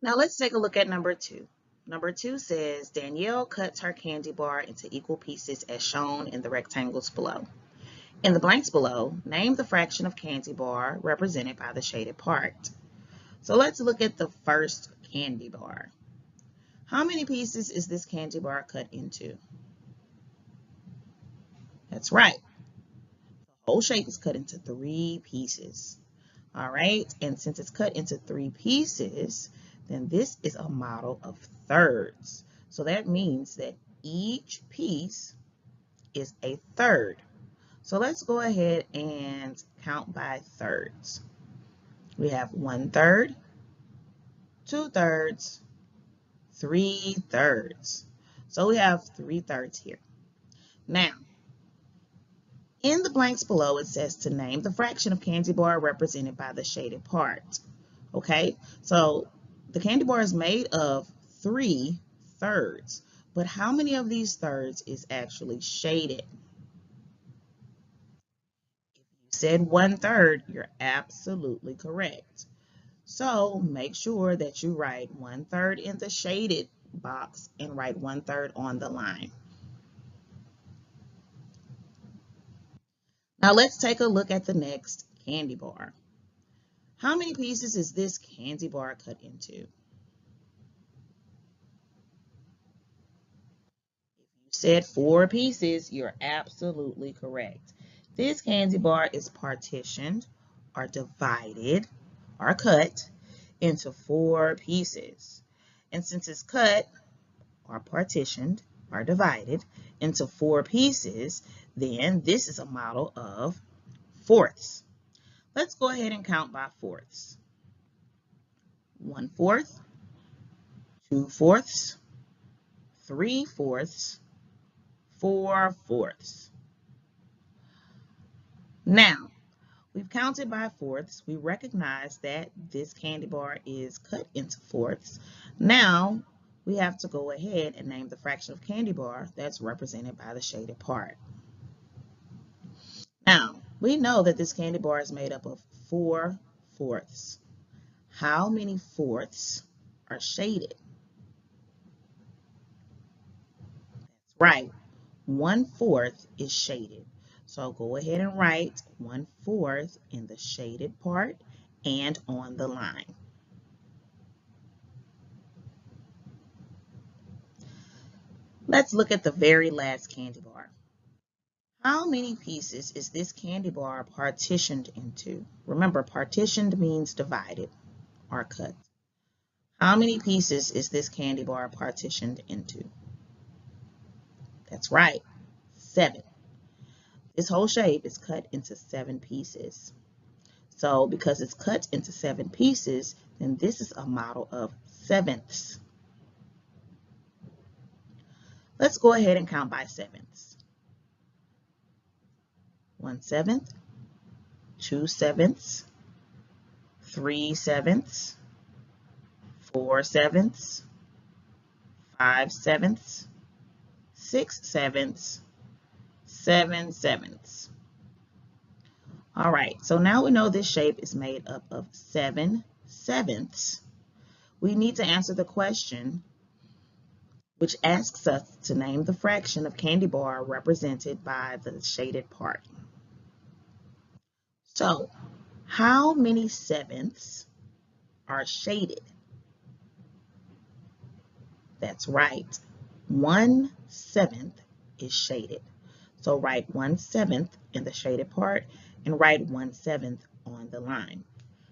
Now let's take a look at number 2. Number 2 says Danielle cuts her candy bar into equal pieces as shown in the rectangles below. In the blanks below, name the fraction of candy bar represented by the shaded part. So let's look at the first candy bar. How many pieces is this candy bar cut into? That's right. The whole shape is cut into 3 pieces. All right, and since it's cut into 3 pieces, then this is a model of thirds. So that means that each piece is a third. So let's go ahead and count by thirds. We have 1/3, 2/3, 3/3. So we have 3/3 here. Now, in the blanks below, it says to name the fraction of candy bar represented by the shaded part. Okay, so the candy bar is made of 3/3, but how many of these thirds is actually shaded? If you said 1/3, you're absolutely correct. So make sure that you write 1/3 in the shaded box and write 1/3 on the line. Now let's take a look at the next candy bar. How many pieces is this candy bar cut into? If you said 4 pieces, you're absolutely correct. This candy bar is partitioned or divided or cut into 4 pieces. And since it's cut or partitioned or divided into 4 pieces, then this is a model of fourths. Let's go ahead and count by fourths. 1/4, 2/4, 3/4, 4/4. Now, we've counted by fourths. We recognize that this candy bar is cut into fourths. Now, we have to go ahead and name the fraction of candy bar that's represented by the shaded part. Now, we know that this candy bar is made up of 4/4. How many fourths are shaded? That's right, 1/4 is shaded. So go ahead and write 1/4 in the shaded part and on the line. Let's look at the very last candy bar. How many pieces is this candy bar partitioned into? Remember, partitioned means divided or cut. How many pieces is this candy bar partitioned into? That's right, 7. This whole shape is cut into 7 pieces. So because it's cut into 7 pieces, then this is a model of sevenths. Let's go ahead and count by sevenths. 1/7, 2/7, 3/7, 4/7, 5/7, 6/7, 7/7. All right, so now we know this shape is made up of 7/7. We need to answer the question, which asks us to name the fraction of candy bar represented by the shaded part. So, how many sevenths are shaded? That's right, 1/7 is shaded. So write 1/7 in the shaded part and write 1/7 on the line.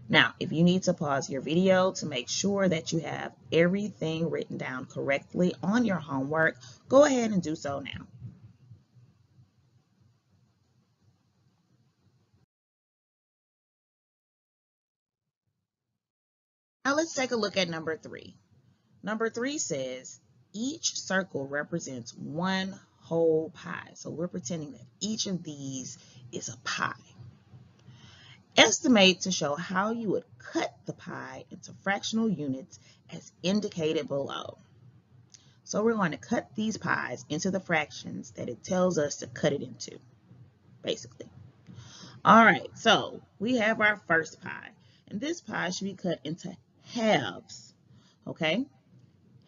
Now, if you need to pause your video to make sure that you have everything written down correctly on your homework, go ahead and do so now. Now let's take a look at number 3. Number 3 says each circle represents one whole pie. So we're pretending that each of these is a pie. Estimate to show how you would cut the pie into fractional units as indicated below. So we're going to cut these pies into the fractions that it tells us to cut it into, basically. All right, so we have our first pie, and this pie should be cut into halves. okay?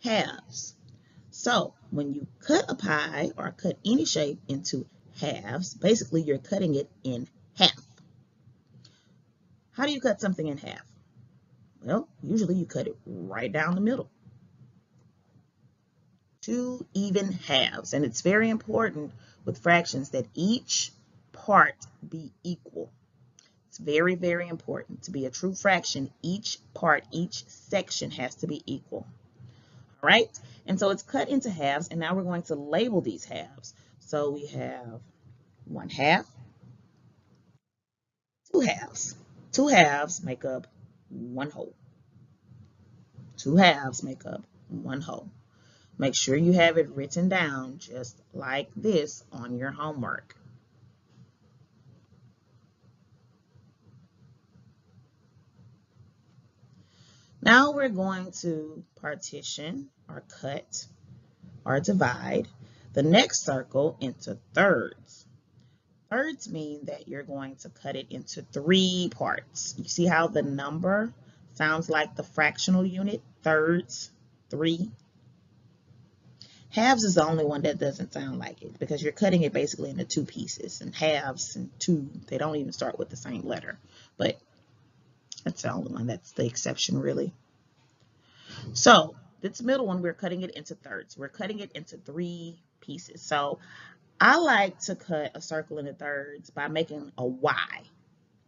Halves. So when you cut a pie or cut any shape into halves, basically you're cutting it in half. How do you cut something in half? Well, usually you cut it right down the middle. Two even halves. And it's very important with fractions that each part be equal. It's very, very important. To be a true fraction, each part, each section has to be equal. All right? And so it's cut into halves, and now we're going to label these halves. So we have 1/2, 2 halves. 2 halves make up 1 whole. 2 halves make up 1 whole. Make sure you have it written down just like this on your homework. Now we're going to partition or cut or divide the next circle into thirds. Thirds mean that you're going to cut it into 3 parts. You see how the number sounds like the fractional unit? Thirds, 3. Halves is the only one that doesn't sound like it because you're cutting it basically into 2 pieces. And halves and 2, they don't even start with the same letter. But that's the only one that's the exception, really. So this middle one, we're cutting it into thirds. We're cutting it into 3 pieces. So I like to cut a circle into thirds by making a Y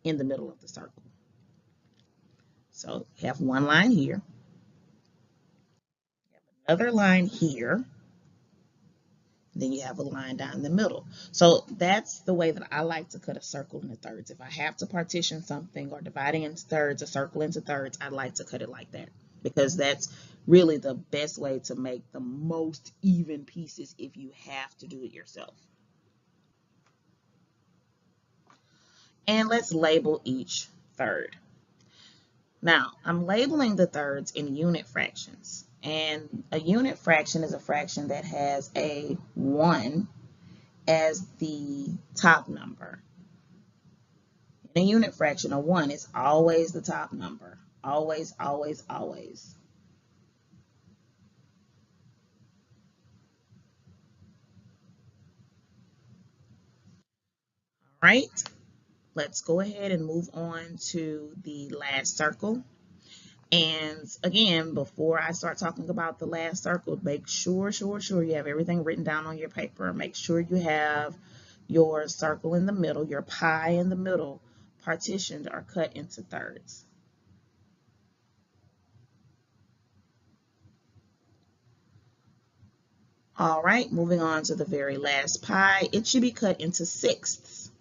in the middle of the circle. So you have one line here, you have another line here, then you have a line down the middle. So that's the way that I like to cut a circle into thirds. If I have to partition something or dividing into thirds, a circle into thirds, I like to cut it like that because that's really the best way to make the most even pieces if you have to do it yourself. And let's label each third. Now, I'm labeling the thirds in unit fractions. And a unit fraction is a fraction that has a 1 as the top number. In a unit fraction, a 1 is always the top number. Always, always, always. All right, let's go ahead and move on to the last circle. And again, before I start talking about the last circle, make sure you have everything written down on your paper. Make sure you have your circle in the middle, your pie in the middle, partitioned or cut into thirds. All right, moving on to the very last pie. It should be cut into sixths.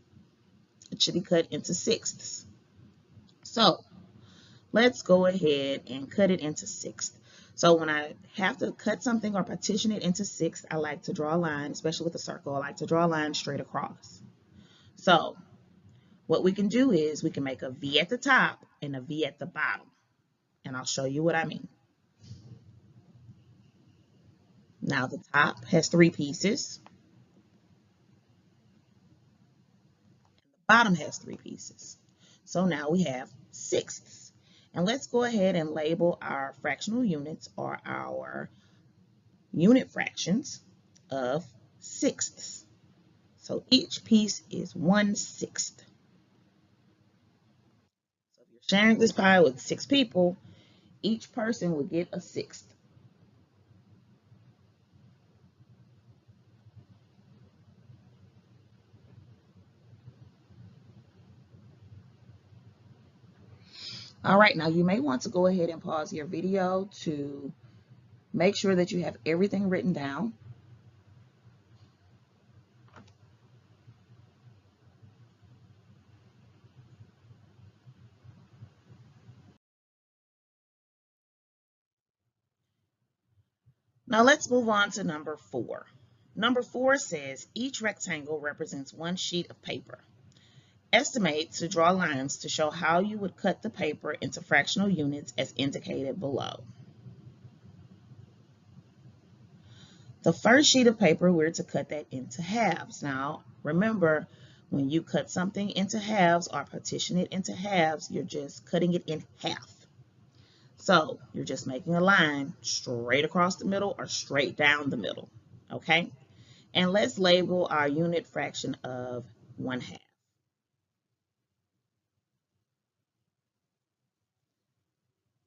It should be cut into sixths. So let's go ahead and cut it into sixths. So when I have to cut something or partition it into sixths, I like to draw a line, especially with a circle. I like to draw a line straight across. So what we can do is we can make a V at the top and a V at the bottom. And I'll show you what I mean. Now the top has 3 pieces. And the bottom has 3 pieces. So now we have sixths. And let's go ahead and label our fractional units or our unit fractions of sixths. So each piece is 1/6. So if you're sharing this pie with 6 people, each person will get a sixth. All right, now you may want to go ahead and pause your video to make sure that you have everything written down. Now let's move on to number 4. Number 4 says each rectangle represents 1 sheet of paper. Estimate to draw lines to show how you would cut the paper into fractional units as indicated below. The first sheet of paper, we're to cut that into halves. Now, remember, when you cut something into halves or partition it into halves, you're just cutting it in half. So you're just making a line straight across the middle or straight down the middle, okay? And let's label our unit fraction of 1/2.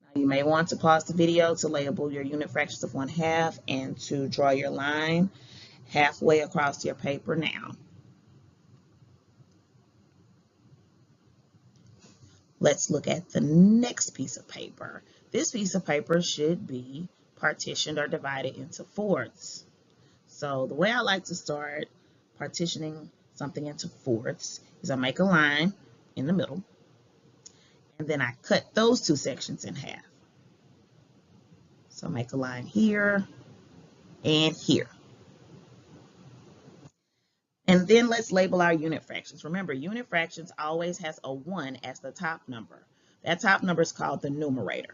Now you may want to pause the video to label your unit fractions of 1/2 and to draw your line halfway across your paper now. Let's look at the next piece of paper. This piece of paper should be partitioned or divided into fourths. So the way I like to start partitioning something into fourths is I make a line in the middle, and then I cut those two sections in half. So make a line here and here. And then let's label our unit fractions. Remember, unit fractions always has a 1 as the top number. That top number is called the numerator.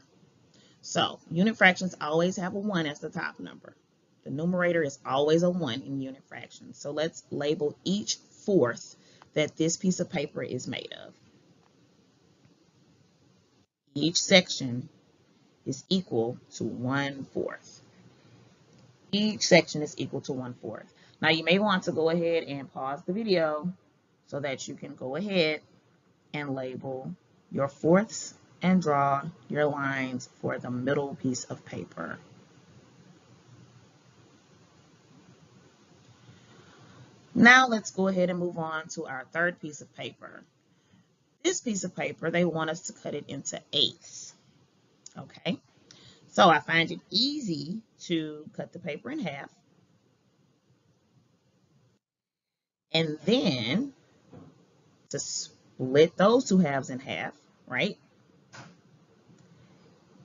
So unit fractions always have a 1 as the top number. The numerator is always a 1 in unit fractions. So let's label each fourth that this piece of paper is made of. Each section is equal to 1/4. Each section is equal to 1/4. Now you may want to go ahead and pause the video so that you can go ahead and label your fourths and draw your lines for the middle piece of paper. Now let's go ahead and move on to our third piece of paper. This piece of paper, they want us to cut it into eighths. Okay, so I find it easy to cut the paper in half and then to split those two halves in half, right?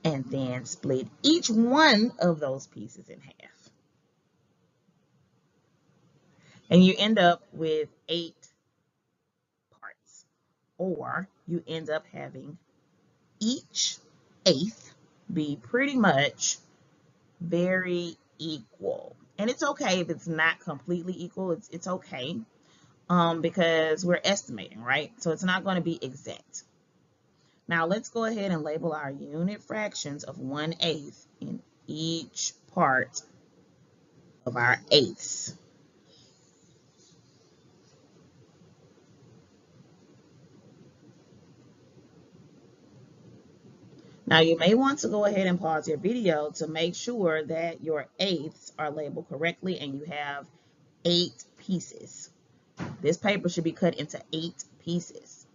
And then split each one of those pieces in half. And you end up with 8 parts, or you end up having each eighth be pretty much very equal. And it's okay if it's not completely equal. It's okay because we're estimating, right? So it's not going to be exact. Now let's go ahead and label our unit fractions of 1/8 in each part of our eighths. Now you may want to go ahead and pause your video to make sure that your eighths are labeled correctly and you have 8 pieces. This paper should be cut into 8 pieces.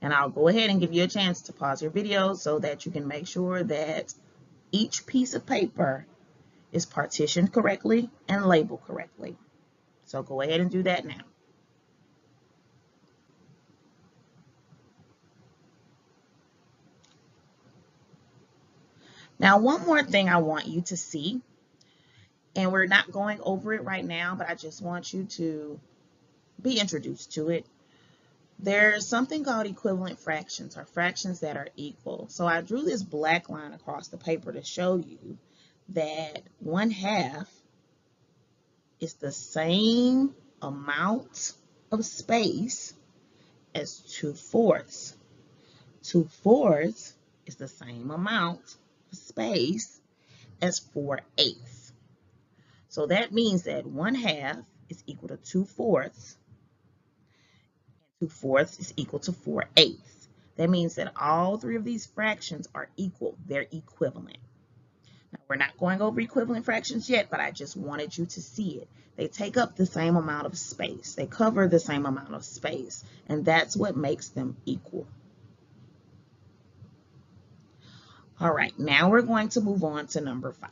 And I'll go ahead and give you a chance to pause your video so that you can make sure that each piece of paper is partitioned correctly and labeled correctly. So go ahead and do that now. Now, one more thing I want you to see, and we're not going over it right now, but I just want you to be introduced to it. There's something called equivalent fractions, or fractions that are equal. So I drew this black line across the paper to show you that 1/2 is the same amount of space as 2/4. 2/4 is the same amount of space as 4/8. So that means that 1/2 is equal to 2/4, and 2/4 is equal to 4/8. That means that all three of these fractions are equal. They're equivalent. Now, we're not going over equivalent fractions yet, but I just wanted you to see it. They take up the same amount of space. They cover the same amount of space, and that's what makes them equal. All right, now we're going to move on to number 5.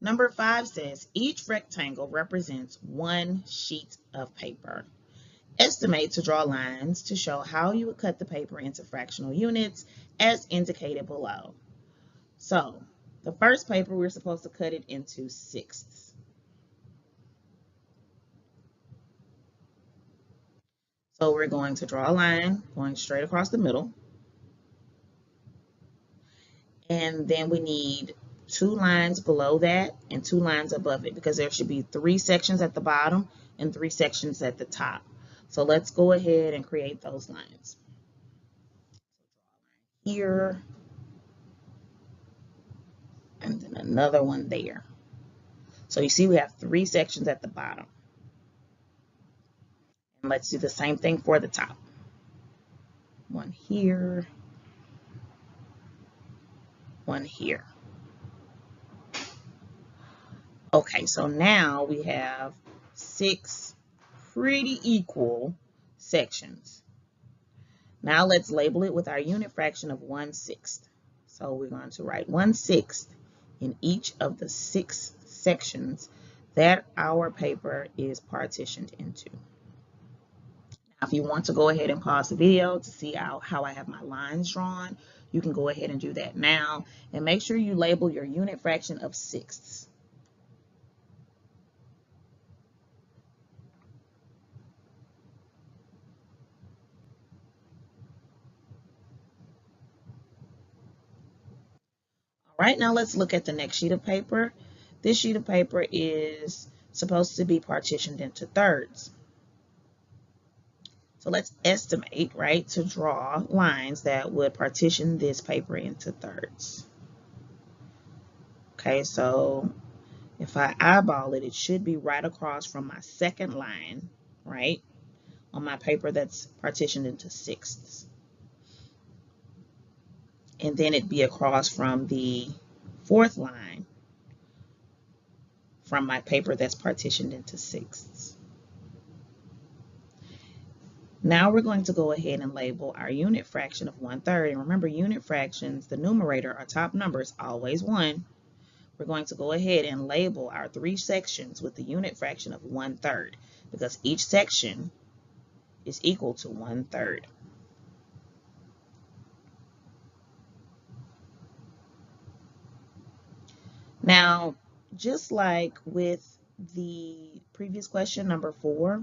Number 5 says each rectangle represents 1 sheet of paper. Estimate to draw lines to show how you would cut the paper into fractional units as indicated below. So the first paper, we're supposed to cut it into sixths. So we're going to draw a line going straight across the middle. And then we need 2 lines below that and 2 lines above it, because there should be 3 sections at the bottom and 3 sections at the top. So let's go ahead and create those lines. Here, and then another one there. So you see we have 3 sections at the bottom. And let's do the same thing for the top. One here, one here. Okay, so now we have 6 pretty equal sections. Now let's label it with our unit fraction of 1/6. So we're going to write 1/6 in each of the 6 sections that our paper is partitioned into. Now, if you want to go ahead and pause the video to see how I have my lines drawn, you can go ahead and do that now. And make sure you label your unit fraction of sixths. All right, now let's look at the next sheet of paper. This sheet of paper is supposed to be partitioned into thirds. So let's estimate, right, to draw lines that would partition this paper into thirds. Okay, so if I eyeball it, it should be right across from my second line, right, on my paper that's partitioned into sixths. And then it'd be across from the fourth line from my paper that's partitioned into sixths. Now we're going to go ahead and label our unit fraction of 1/3. And remember, unit fractions, the numerator, our top number is always 1. We're going to go ahead and label our 3 sections with the unit fraction of 1/3 because each section is equal to 1/3. Now, just like with the previous question, number 4,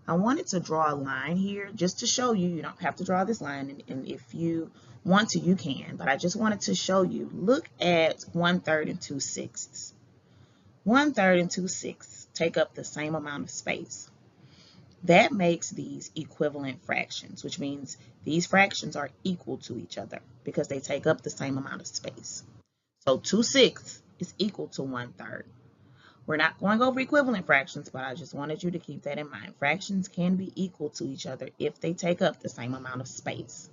I wanted to draw a line here just to show you. You don't have to draw this line, and if you want to, you can, but I just wanted to show you. Look at 1/3 and 2/6. 1/3 and 2/6 take up the same amount of space. That makes these equivalent fractions, which means these fractions are equal to each other because they take up the same amount of space. So 2/6 is equal to 1/3. We're not going over equivalent fractions, but I just wanted you to keep that in mind. Fractions can be equal to each other if they take up the same amount of space.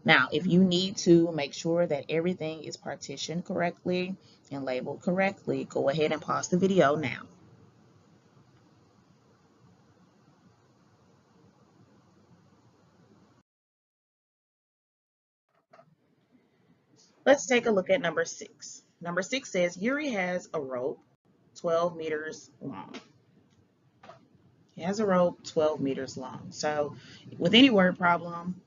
Now, if you need to make sure that everything is partitioned correctly and labeled correctly, go ahead and pause the video now. Let's take a look at number 6. Number 6 says Yuri has a rope 12 meters long. He has a rope 12 meters long. So with any word problem,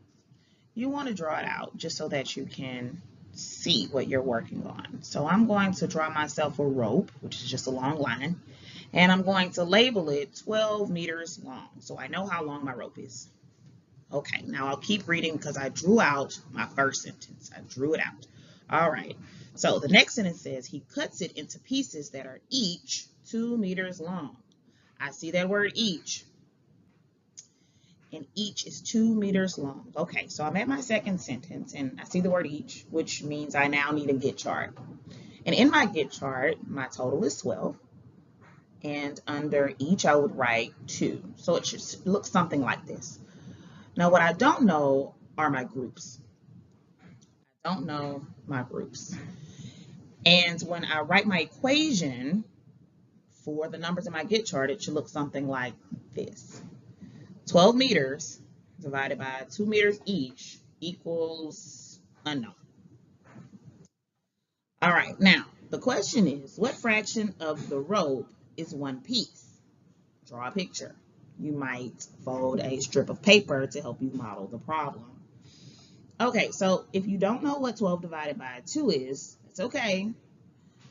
you want to draw it out just so that you can see what you're working on. So I'm going to draw myself a rope, which is just a long line, and I'm going to label it 12 meters long. So I know how long my rope is. Okay, now I'll keep reading because I drew out my first sentence. I drew it out. All right, so the next sentence says he cuts it into pieces that are each 2 meters long. I see that word each, and each is 2 meters long. Okay, so I'm at my second sentence, and I see the word each, which means I now need a get chart. And in my get chart, my total is 12, and under each I would write 2. So it should look something like this. Now, what I don't know are my groups. I don't know my groups. And when I write my equation for the numbers in my get chart, it should look something like this. 12 meters divided by 2 meters each equals unknown. All right, now the question is, what fraction of the rope is 1 piece? Draw a picture. You might fold a strip of paper to help you model the problem. Okay, so if you don't know what 12 divided by 2 is, it's okay.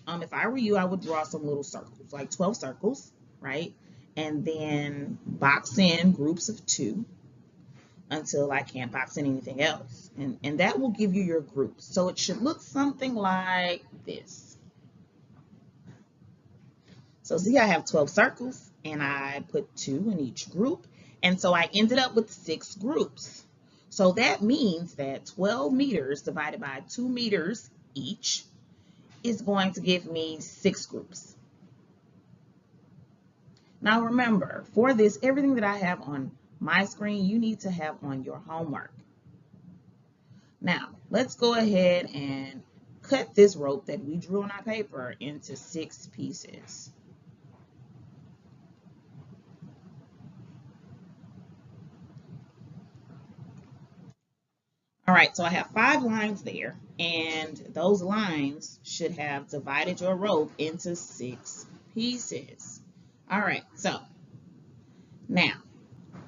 If I were you, I would draw some little circles, like 12 circles, right? And then box in groups of 2. until I can't box in anything else. And that will give you your groups. So it should look something like this. So see, I have 12 circles and I put 2 in each group. And so I ended up with 6 groups. So that means that 12 meters divided by 2 meters each is going to give me 6 groups. Now remember, for this, everything that I have on my screen, you need to have on your homework. Now, let's go ahead and cut this rope that we drew on our paper into 6 pieces. All right, so I have 5 lines there, and those lines should have divided your rope into 6 pieces. All right, so now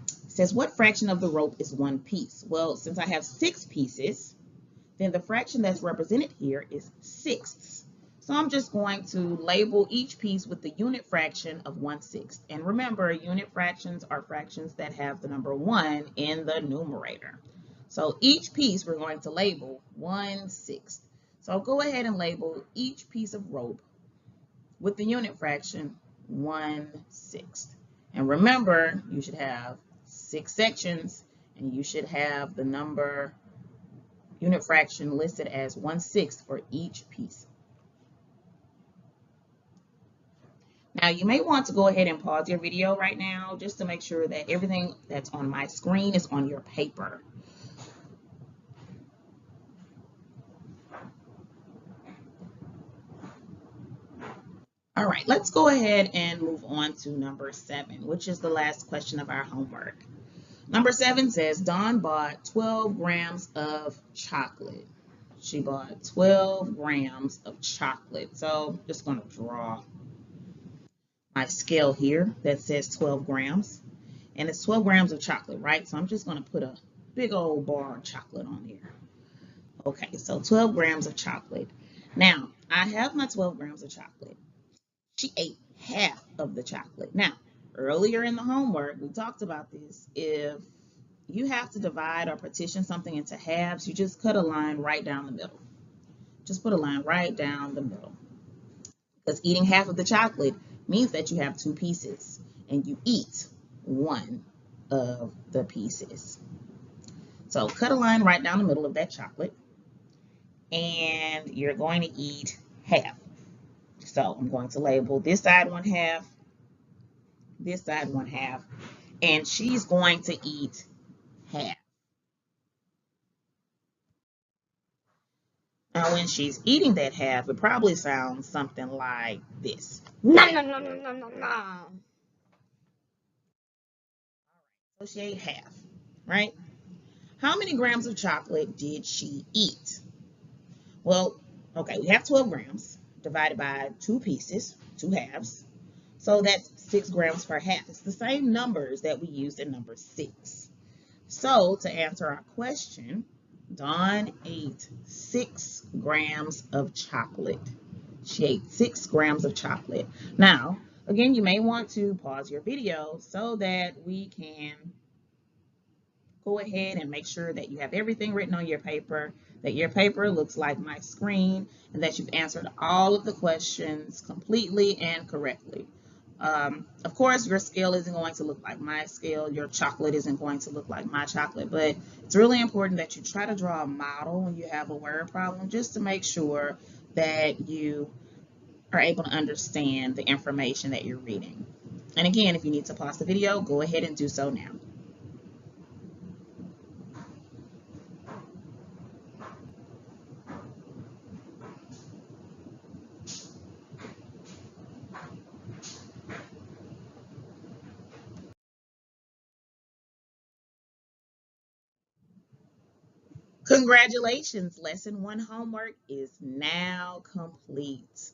it says, what fraction of the rope is 1 piece? Well, since I have 6 pieces, then the fraction that's represented here is sixths. So I'm just going to label each piece with the unit fraction of 1/6. And remember, unit fractions are fractions that have the number 1 in the numerator. So each piece we're going to label 1/6. So I'll go ahead and label each piece of rope with the unit fraction 1/6. And remember, you should have 6 sections and you should have the number unit fraction listed as 1/6 for each piece. Now you may want to go ahead and pause your video right now just to make sure that everything that's on my screen is on your paper. All right, let's go ahead and move on to number 7, which is the last question of our homework. Number 7 says, Dawn bought 12 grams of chocolate. She bought 12 grams of chocolate. So I'm just going to draw my scale here that says 12 grams. And it's 12 grams of chocolate, right? So I'm just going to put a big old bar of chocolate on here. Okay, so 12 grams of chocolate. Now, I have my 12 grams of chocolate. She ate half of the chocolate. Now, earlier in the homework, we talked about this. If you have to divide or partition something into halves, you just cut a line right down the middle. Just put a line right down the middle. Because eating half of the chocolate means that you have 2 pieces and you eat one of the pieces. So cut a line right down the middle of that chocolate and you're going to eat half. So I'm going to label this side 1/2, this side 1/2, and she's going to eat half. Now, when she's eating that half, it probably sounds something like this. Nom, nom, nom, nom, nom, nom, nom. So she ate half, right? How many grams of chocolate did she eat? Well, okay, we have 12 grams divided by 2 pieces, 2 halves. So that's 6 grams per half. It's the same numbers that we used in number 6. So to answer our question, Dawn ate 6 grams of chocolate. She ate 6 grams of chocolate. Now, again, you may want to pause your video so that we can go ahead and make sure that you have everything written on your paper, that your paper looks like my screen, and that you've answered all of the questions completely and correctly. Of course, your scale isn't going to look like my scale. Your chocolate isn't going to look like my chocolate, but it's really important that you try to draw a model when you have a word problem just to make sure that you are able to understand the information that you're reading. And again, if you need to pause the video, go ahead and do so now. Congratulations, lesson 1 homework is now complete.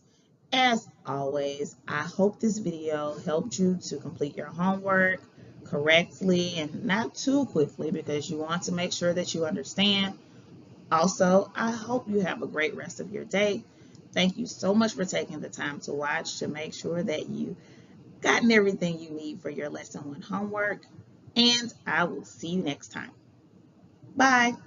As always, I hope this video helped you to complete your homework correctly and not too quickly because you want to make sure that you understand. Also, I hope you have a great rest of your day. Thank you so much for taking the time to watch to make sure that you've gotten everything you need for your lesson 1 homework. And I will see you next time. Bye.